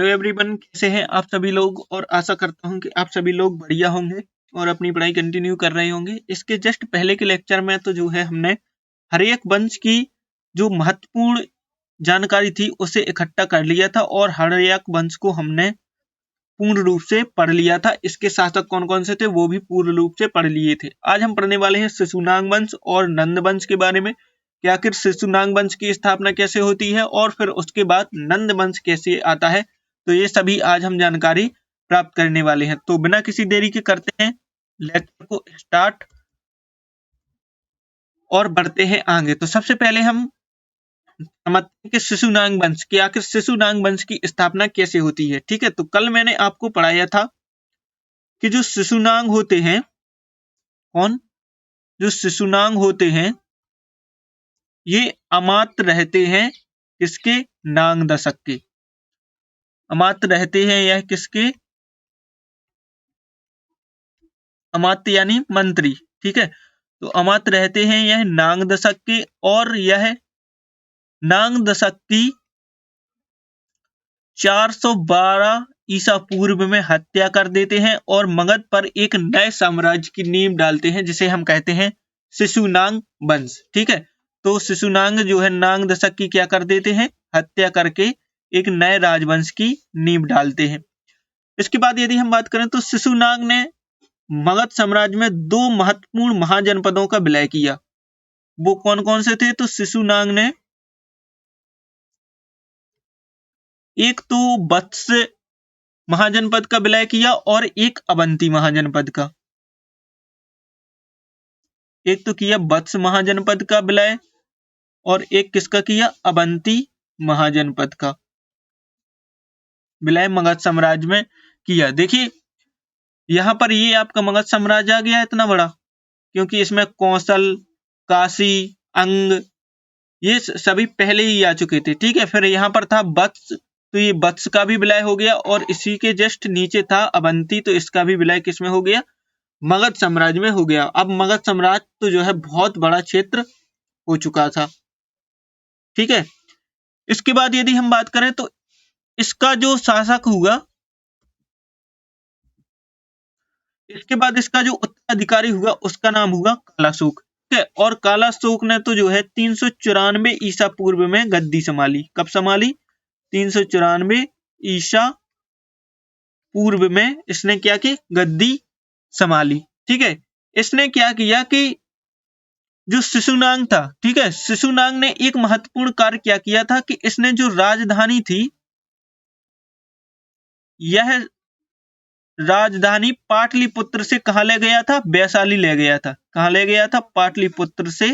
Hello everyone, कैसे हैं आप सभी लोग। और आशा करता हूं कि आप सभी लोग बढ़िया होंगे और अपनी पढ़ाई कंटिन्यू कर रहे होंगे। इसके जस्ट पहले के लेक्चर में तो जो है हमने हर एक वंश की जो महत्वपूर्ण जानकारी थी उसे इकट्ठा कर लिया था और हर एक वंश को हमने पूर्ण रूप से पढ़ लिया था। इसके शासक कौन कौन से थे वो भी पूर्ण रूप से पढ़ लिए थे। आज हम पढ़ने वाले हैं शिशुनाग वंश और नंद वंश के बारे में कि आखिर शिशुनाग वंश की स्थापना कैसे होती है और फिर उसके बाद नंद वंश कैसे आता है। तो ये सभी आज हम जानकारी प्राप्त करने वाले हैं। तो बिना किसी देरी के करते हैं लेक्चर को स्टार्ट और बढ़ते हैं आगे। तो सबसे पहले हम समझते हैं कि शिशुनाग वंश की आखिर शिशुनाग वंश की स्थापना कैसे होती है। ठीक है, तो कल मैंने आपको पढ़ाया था कि जो शिशुनाग होते हैं, कौन, जो शिशुनाग होते हैं ये अमात्य रहते हैं किसके, नाग दशक के। अमात्य रहते हैं यह किसके, अमात्य यानी मंत्री। ठीक है, तो अमात्य रहते हैं यह नाग दशक के और यह नाग दशक की 412 ईसा पूर्व में हत्या कर देते हैं और मगध पर एक नए साम्राज्य की नींव डालते हैं जिसे हम कहते हैं शिशुनाग वंश। ठीक है, तो शिशुनाग जो है नाग दशक की क्या कर देते हैं, हत्या करके एक नए राजवंश की नींव डालते हैं। इसके बाद यदि हम बात करें तो शिशुनाग ने मगध साम्राज्य में 2 महत्वपूर्ण महाजनपदों का विलय किया। वो कौन कौन से थे, तो शिशुनाग ने एक तो वत्स महाजनपद का विलय किया और एक अवंती महाजनपद का। एक तो किया वत्स महाजनपद का विलय और एक किसका किया, अवंती महाजनपद का विलय मगध साम्राज्य में किया। देखिए यहां पर ये आपका मगध साम्राज्य आ गया इतना बड़ा, क्योंकि इसमें कौशल, काशी, अंग ये सभी पहले ही आ चुके थे। ठीक है, फिर यहाँ पर था वत्स, तो ये वत्स का भी विलय हो गया और इसी के जस्ट नीचे था अवंती, तो इसका भी विलय किसमें हो गया, मगध साम्राज्य में हो गया। अब मगध साम्राज्य तो जो है बहुत बड़ा क्षेत्र हो चुका था। ठीक है, इसके बाद यदि हम बात करें तो इसका जो शासक हुआ, इसके बाद इसका जो उत्तराधिकारी हुआ उसका नाम हुआ कालाशोक। ठीक है, और कालाशोक ने तो जो है 394 ईसा पूर्व में गद्दी संभाली। कब संभाली, 394 ईसा पूर्व में इसने क्या की, गद्दी संभाली। ठीक है, इसने क्या किया कि जो शिशुनाग था, ठीक है, शिशुनाग ने एक महत्वपूर्ण कार्य क्या किया था कि इसने जो राजधानी थी, यह राजधानी पाटलिपुत्र से कहां ले गया था, वैशाली ले गया था। कहां ले गया था, पाटलिपुत्र से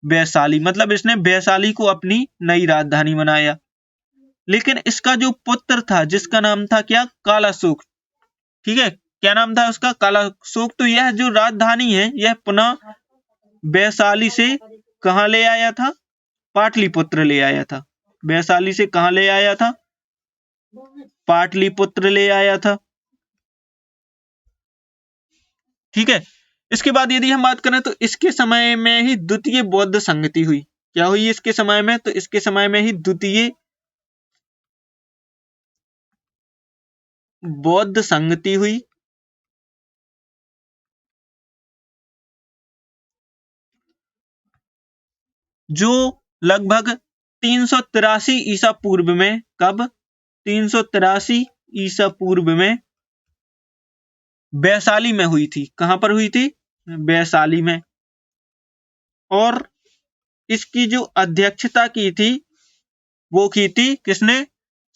वैशाली, मतलब इसने वैशाली को अपनी नई राजधानी बनाया। लेकिन इसका जो पुत्र था जिसका नाम था क्या, कालाशोक। ठीक है, क्या नाम था उसका, कालाशोक। तो यह जो राजधानी है यह पुनः वैशाली से कहां ले आया था, पाटलिपुत्र ले आया था। वैशाली से कहां ले आया था, पाटलिपुत्र ले आया था। ठीक है, इसके बाद यदि हम बात करें तो इसके समय में ही द्वितीय बौद्ध संगति हुई। क्या हुई इसके समय में, तो इसके समय में ही द्वितीय बौद्ध संगति हुई। जो लगभग 383 ईसा पूर्व में, कब, 383 ईसा पूर्व में वैशाली में हुई थी। कहां पर हुई थी, वैशाली में। और इसकी जो अध्यक्षता की थी वो की थी किसने,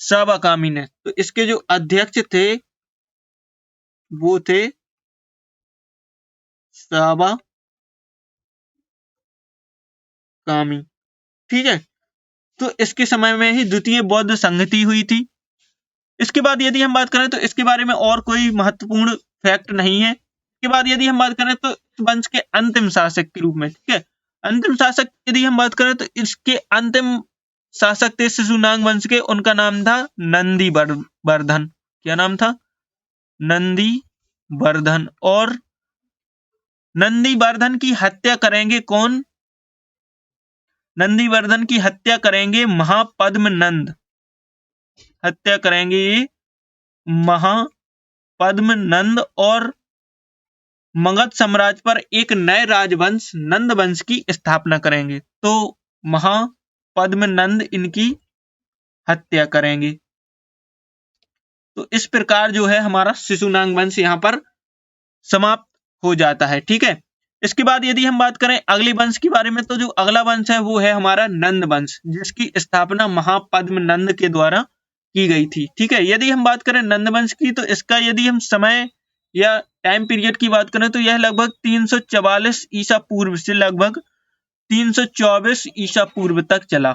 सावाकामी ने। तो इसके जो अध्यक्ष थे वो थे सावाकामी। ठीक है, तो इसके समय में ही द्वितीय बौद्ध संगति हुई थी। इसके बाद यदि हम बात करें तो इसके बारे में और कोई महत्वपूर्ण फैक्ट नहीं है। इसके बाद यदि हम बात करें तो इस वंश के अंतिम शासक के रूप में, ठीक है, अंतिम शासक यदि हम बात करें तो इसके अंतिम शासक थे शिशुनाग वंश के, उनका नाम था नंदी वर्धन। क्या नाम था, नंदी वर्धन। और नंदी वर्धन की हत्या करेंगे कौन, नंदी वर्धन की हत्या करेंगे महापद्म नंद। हत्या करेंगे ये महापद्म नंद और मगध साम्राज्य पर एक नए राजवंश नंद वंश की स्थापना करेंगे। तो महापद्म नंद इनकी हत्या करेंगे। तो इस प्रकार जो है हमारा शिशुनाग वंश यहाँ पर समाप्त हो जाता है। ठीक है, इसके बाद यदि हम बात करें अगले वंश के बारे में, तो जो अगला वंश है वो है हमारा नंद वंश, जिसकी स्थापना महापद्म नंद के द्वारा की गई थी। ठीक है, यदि हम बात करें नंद वंश की, तो इसका यदि हम समय या टाइम पीरियड की बात करें तो यह लगभग 344 ईसा पूर्व से लगभग 324 ईसा पूर्व तक चला।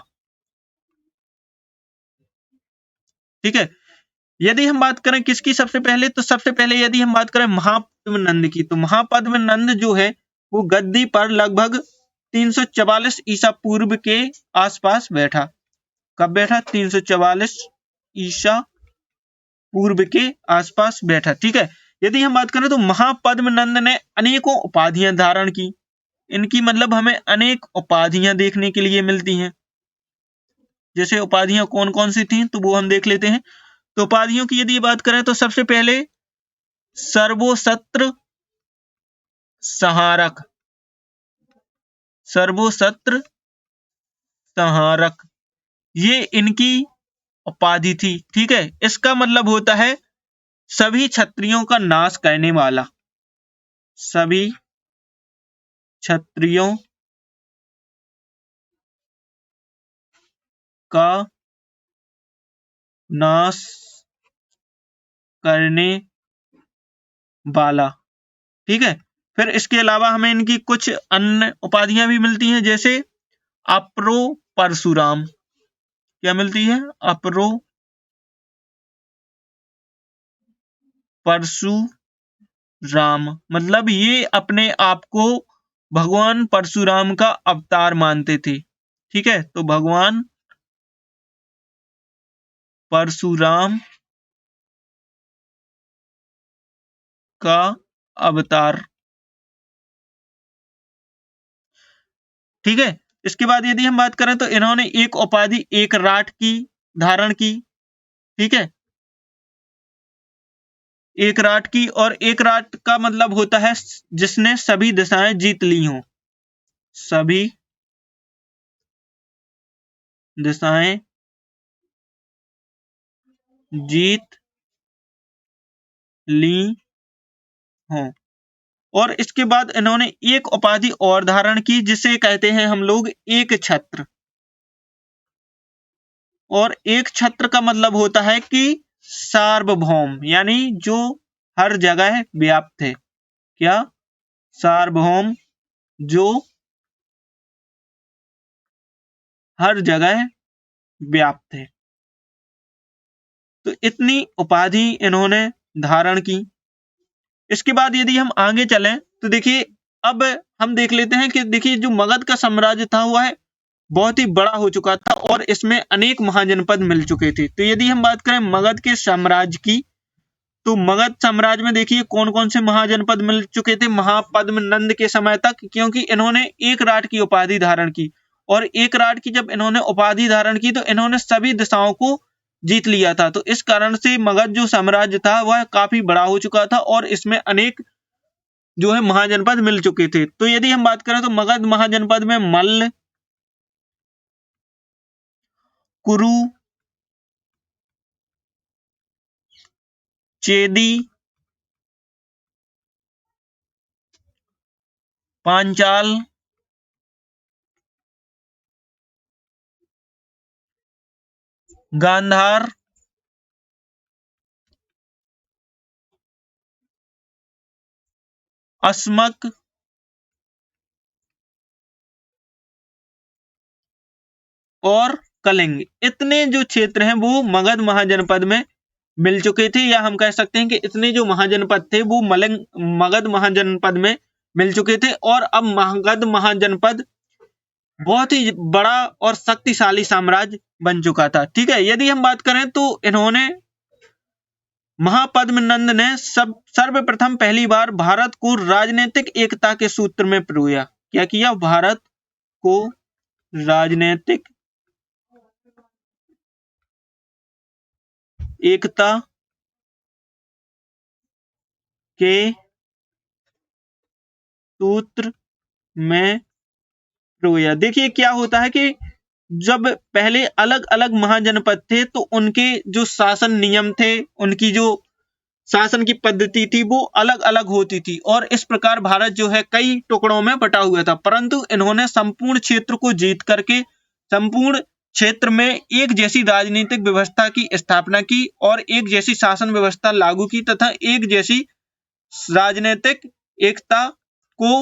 ठीक है, यदि हम बात करें किसकी सबसे पहले, तो सबसे पहले यदि हम बात करें महापद्म नंद की, तो महापद्म नंद जो है वो गद्दी पर लगभग 344 ईसा पूर्व के आसपास बैठा। कब बैठा? 344 ईसा पूर्व के आसपास बैठा। ठीक है, यदि हम बात करें तो महापद्म नंद ने अनेकों उपाधियां धारण की। इनकी मतलब हमें अनेक उपाधियां देखने के लिए मिलती हैं। जैसे उपाधियां कौन कौन सी थी तो वो हम देख लेते हैं। तो उपाधियों की यदि बात करें तो सबसे पहले सर्वोशस्त्र संहारक, सर्वोशस्त्र संहारक ये इनकी उपाधि थी। ठीक है, इसका मतलब होता है सभी क्षत्रियों का नाश करने वाला, सभी क्षत्रियों का नाश करने वाला। ठीक है, फिर इसके अलावा हमें इनकी कुछ अन्य उपाधियां भी मिलती हैं, जैसे अपरो परशुराम। क्या मिलती है? अपरो परशुराम, मतलब ये अपने आप को भगवान परशुराम का अवतार मानते थे। ठीक है, तो भगवान परशुराम का अवतार। ठीक है, इसके बाद यदि हम बात करें तो इन्होंने एक उपाधि एक राट की धारण की। ठीक है, एक राट की, और एक राट का मतलब होता है जिसने सभी दिशाएं जीत ली हों, सभी दिशाएं जीत ली हों। और इसके बाद इन्होंने एक उपाधि और धारण की जिसे कहते हैं हम लोग एक छत्र। और एक छत्र का मतलब होता है कि सार्वभौम, यानी जो हर जगह व्याप्त है। क्या? सार्वभौम, जो हर जगह व्याप्त है। तो इतनी उपाधि इन्होंने धारण की। इसके बाद यदि हम आगे चलें तो देखिए, अब हम देख लेते हैं कि देखिए जो मगध का साम्राज्य था वह बहुत ही बड़ा हो चुका था और इसमें अनेक महाजनपद मिल चुके थे। तो यदि हम बात करें मगध के साम्राज्य की, तो मगध साम्राज्य में देखिए कौन कौन से महाजनपद मिल चुके थे महापद्म नंद के समय तक, क्योंकि इन्होंने एक राट की उपाधि धारण की। और एक राट की जब इन्होंने उपाधि धारण की तो इन्होंने सभी दिशाओं को जीत लिया था। तो इस कारण से मगध जो साम्राज्य था वह काफी बड़ा हो चुका था और इसमें अनेक जो है महाजनपद मिल चुके थे। तो यदि हम बात करें तो मगध महाजनपद में मल्ल, कुरु, चेदी, पांचाल, गांधार, अस्मक, और कलिंग, इतने जो क्षेत्र हैं वो मगध महाजनपद में मिल चुके थे, या हम कह सकते हैं कि इतने जो महाजनपद थे वो मगध महाजनपद में मिल चुके थे। और अब मगध महाजनपद बहुत ही बड़ा और शक्तिशाली साम्राज्य बन चुका था। ठीक है, यदि हम बात करें तो इन्होंने महापद्म नंद ने सर्वप्रथम पहली बार भारत को राजनीतिक एकता के सूत्र में पिरोया। क्या किया? भारत को राजनीतिक एकता के सूत्र में पिरोया। देखिए क्या होता है कि जब पहले अलग अलग महाजनपद थे तो उनके जो शासन नियम थे, उनकी जो शासन की पद्धति थी वो अलग अलग होती थी और इस प्रकार भारत जो है कई टुकड़ों में बटा हुआ था, परंतु इन्होंने संपूर्ण क्षेत्र को जीत करके संपूर्ण क्षेत्र में एक जैसी राजनीतिक व्यवस्था की स्थापना की और एक जैसी शासन व्यवस्था लागू की तथा एक जैसी राजनीतिक एकता को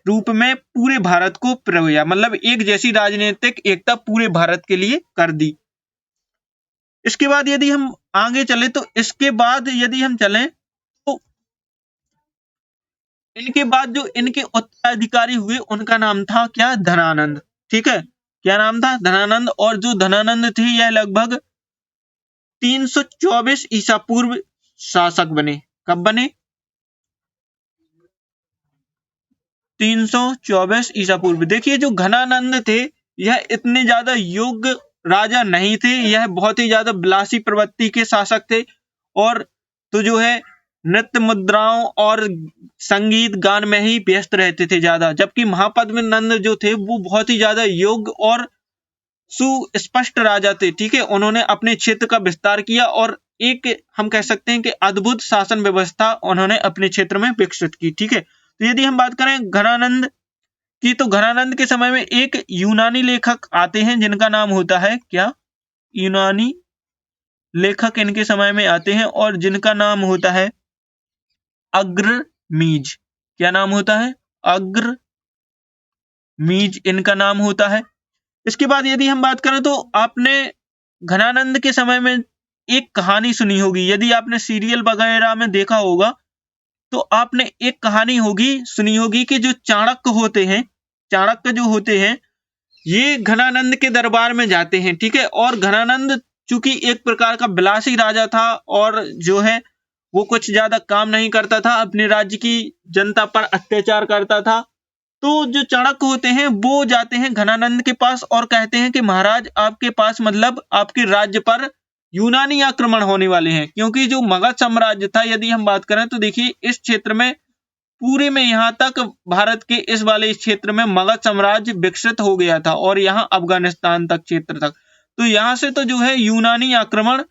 रूप में पूरे भारत को पिरोया, मतलब एक जैसी राजनीतिक एकता पूरे भारत के लिए कर दी। इसके बाद यदि हम आगे चले तो इसके बाद यदि हम चलें तो इनके बाद जो इनके उत्तराधिकारी हुए उनका नाम था क्या, धनानंद। ठीक है, क्या नाम था, धनानंद। और जो धनानंद थे यह लगभग 324 ईसा पूर्व शासक बने। कब बने, 324 ईसा पूर्व। देखिए जो घनानंद थे यह इतने ज्यादा योग्य राजा नहीं थे, यह बहुत ही ज्यादा विलासी प्रवृत्ति के शासक थे और तो जो है नृत्य मुद्राओं और संगीत गान में ही व्यस्त रहते थे ज्यादा, जबकि महापद्मनंद जो थे वो बहुत ही ज्यादा योग्य और सुस्पष्ट राजा थे। ठीक है, उन्होंने अपने क्षेत्र का विस्तार किया और एक हम कह सकते हैं कि अद्भुत शासन व्यवस्था उन्होंने अपने क्षेत्र में विकसित की। ठीक है, तो यदि हम बात करें घनानंद की तो घनानंद के समय में एक यूनानी लेखक आते हैं जिनका नाम होता है क्या, यूनानी लेखक इनके समय में आते हैं और जिनका नाम होता है अग्रमीज। क्या नाम होता है, अग्रमीज इनका नाम होता है। इसके बाद यदि हम बात करें तो आपने घनानंद के समय में एक कहानी सुनी होगी, यदि आपने सीरियल वगैरह में देखा होगा तो आपने एक कहानी होगी सुनी होगी कि जो चाणक्य होते हैं, चाणक्य जो होते हैं ये घनानंद के दरबार में जाते हैं। ठीक है, और घनानंद चूंकि एक प्रकार का विलासी राजा था और जो है वो कुछ ज्यादा काम नहीं करता था, अपने राज्य की जनता पर अत्याचार करता था, तो जो चाणक्य होते हैं वो जाते हैं घनानंद के पास और कहते हैं कि महाराज आपके पास मतलब आपके राज्य पर यूनानी आक्रमण होने वाले हैं, क्योंकि जो मगध साम्राज्य था यदि हम बात करें तो देखिए इस क्षेत्र में पूरे में यहाँ तक भारत के इस वाले क्षेत्र में मगध साम्राज्य विकसित हो गया था और यहाँ अफगानिस्तान तक क्षेत्र तक, तो यहाँ से तो जो है यूनानी आक्रमण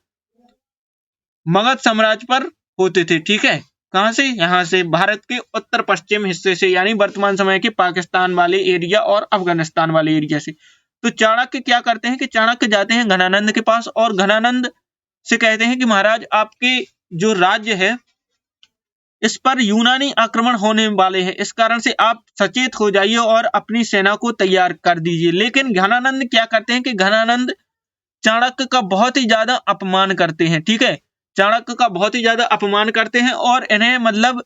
मगध साम्राज्य पर होते थे। ठीक है, कहां से, यहाँ से भारत के उत्तर पश्चिम हिस्से से, यानी वर्तमान समय के पाकिस्तान वाले एरिया और अफगानिस्तान वाले एरिया से। तो चाणक्य क्या करते हैं कि चाणक्य जाते हैं घनानंद के पास और घनानंद से कहते हैं कि महाराज आपके जो राज्य है इस पर यूनानी आक्रमण होने वाले हैं, इस कारण से आप सचेत हो जाइए और अपनी सेना को तैयार कर दीजिए। लेकिन घनानंद क्या करते हैं कि घनानंद चाणक्य का बहुत ही ज्यादा अपमान करते हैं। ठीक है, चाणक्य का बहुत ही ज्यादा अपमान करते हैं और इन्हें मतलब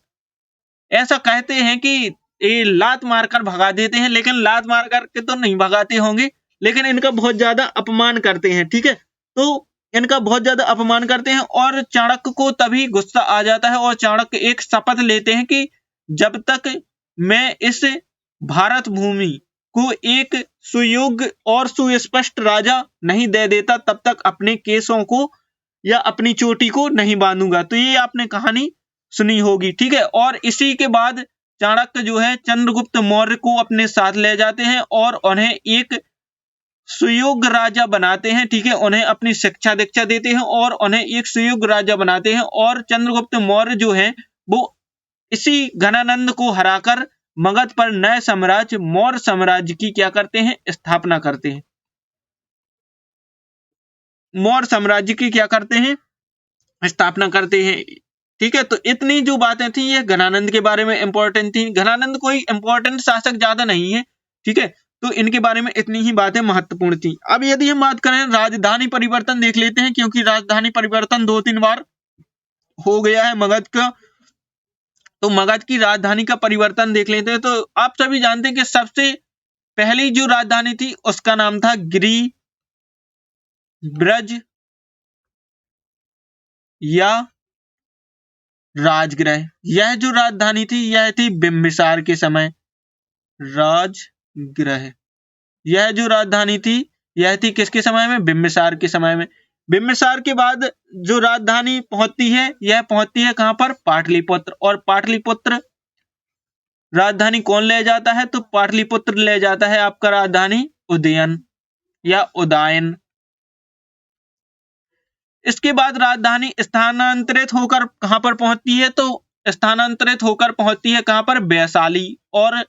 ऐसा कहते हैं कि ये लात मारकर भगा देते हैं, लेकिन लात मार करके तो नहीं भगाते होंगे, लेकिन इनका बहुत ज्यादा अपमान करते हैं। ठीक है, तो इनका बहुत ज्यादा अपमान करते हैं और चाणक्य को तभी गुस्सा आ जाता है और चाणक्य एक शपथ लेते हैं कि जब तक मैं इस भारत भूमि को एक सुयोग्य और सुस्पष्ट राजा नहीं दे देता तब तक अपने केसों को या अपनी चोटी को नहीं बांधूंगा। तो ये आपने कहानी सुनी होगी। ठीक है, और इसी के बाद चाणक्य जो है चंद्रगुप्त मौर्य को अपने साथ ले जाते हैं और उन्हें एक सुयोग्य राजा बनाते हैं। ठीक है, उन्हें अपनी शिक्षा दीक्षा देते हैं और उन्हें एक सुयोग्य राजा बनाते हैं और चंद्रगुप्त मौर्य जो है वो इसी घनानंद को हराकर मगध पर नए साम्राज्य मौर्य साम्राज्य की क्या करते हैं, स्थापना करते हैं। मौर्य साम्राज्य की क्या करते हैं, स्थापना करते हैं। ठीक है, तो इतनी जो बातें थी ये घनानंद के बारे में इंपॉर्टेंट थी। घनानंद कोई इंपॉर्टेंट शासक ज्यादा नहीं है। ठीक है, तो इनके बारे में इतनी ही बातें महत्वपूर्ण थी। अब यदि हम बात करें राजधानी परिवर्तन देख लेते हैं, क्योंकि राजधानी परिवर्तन 2-3 बार हो गया है मगध का, तो मगध की राजधानी का परिवर्तन देख लेते हैं। तो आप सभी जानते हैं कि सबसे पहली जो राजधानी थी उसका नाम था गिरि ब्रज या राजगृह। यह जो राजधानी थी यह थी बिंबिसार के समय, राजगृह। यह जो राजधानी थी यह थी किसके समय में, बिंबिसार के समय में। बिम्बिसार के बाद जो राजधानी पहुंचती है, यह पहुंचती है कहां पर? पाटलिपुत्र। और पाटलिपुत्र राजधानी कौन ले जाता है? तो पाटलिपुत्र ले जाता है आपका राजधानी उदयन या उदयन। इसके बाद राजधानी स्थानांतरित होकर कहां पर पहुंचती है? तो स्थानांतरित होकर पहुंचती है कहां पर? वैशाली। और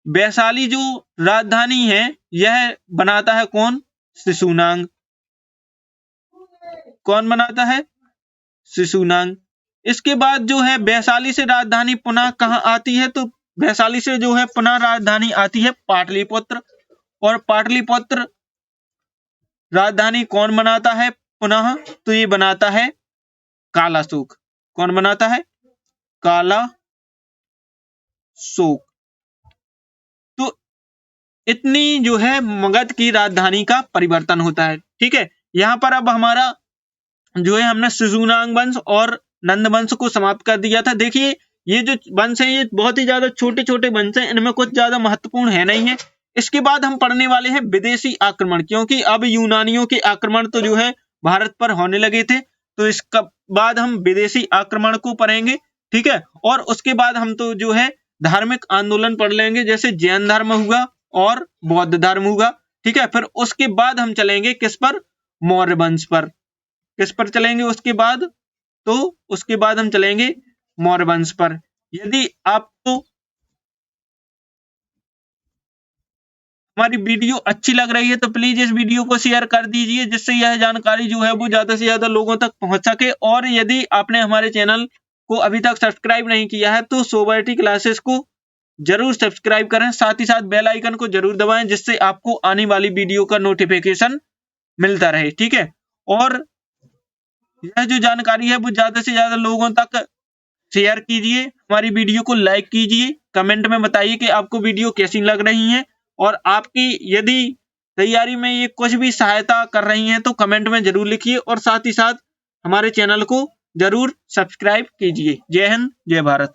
वैशाली जो राजधानी है यह बनाता है कौन? शिशुनाग। कौन बनाता है? शिशुनाग। इसके बाद जो है वैशाली से राजधानी पुनः कहां आती है? तो वैशाली से जो है पुनः राजधानी आती है पाटलिपुत्र। और पाटलिपुत्र राजधानी कौन बनाता है पुनः? तो ये बनाता है कालाशोक। कौन बनाता है? कालाशोक। तो इतनी जो है मगध की राजधानी का परिवर्तन होता है। ठीक है, यहां पर अब हमारा जो है हमने शिशुनाग वंश और नंद वंश को समाप्त कर दिया था। देखिए ये जो वंश है ये बहुत ही ज्यादा छोटे छोटे वंश हैं, इनमें कुछ ज्यादा महत्वपूर्ण है नहीं है। इसके बाद हम पढ़ने वाले हैं विदेशी आक्रमण, क्योंकि अब यूनानियों के आक्रमण तो जो है भारत पर होने लगे थे, तो इसका बाद हम विदेशी आक्रमण को पढ़ेंगे। ठीक है, और उसके बाद हम तो जो है धार्मिक आंदोलन पढ़ लेंगे, जैसे जैन धर्म हुआ और बौद्ध धर्म हुआ। ठीक है, फिर उसके बाद हम चलेंगे किस पर? मौर्य वंश पर। किस पर चलेंगे उसके बाद? तो उसके बाद हम चलेंगे मौर्य वंश पर। यदि आपको हमारी वीडियो अच्छी लग रही है तो प्लीज इस वीडियो को शेयर कर दीजिए, जिससे यह जानकारी जो है वो ज्यादा से ज्यादा लोगों तक पहुंच सके। और यदि आपने हमारे चैनल को अभी तक सब्सक्राइब नहीं किया है तो सोबर्टी क्लासेस को जरूर सब्सक्राइब करें, साथ ही साथ बेल आइकन को जरूर दबाएं, जिससे आपको आने वाली वीडियो का नोटिफिकेशन मिलता रहे। ठीक है, और यह जो जानकारी है वो ज्यादा से ज्यादा लोगों तक शेयर कीजिए, हमारी वीडियो को लाइक कीजिए, कमेंट में बताइए कि आपको वीडियो कैसी लग रही है, और आपकी यदि तैयारी में ये कुछ भी सहायता कर रही हैं तो कमेंट में जरूर लिखिए, और साथ ही साथ हमारे चैनल को जरूर सब्सक्राइब कीजिए। जय हिंद, जय भारत।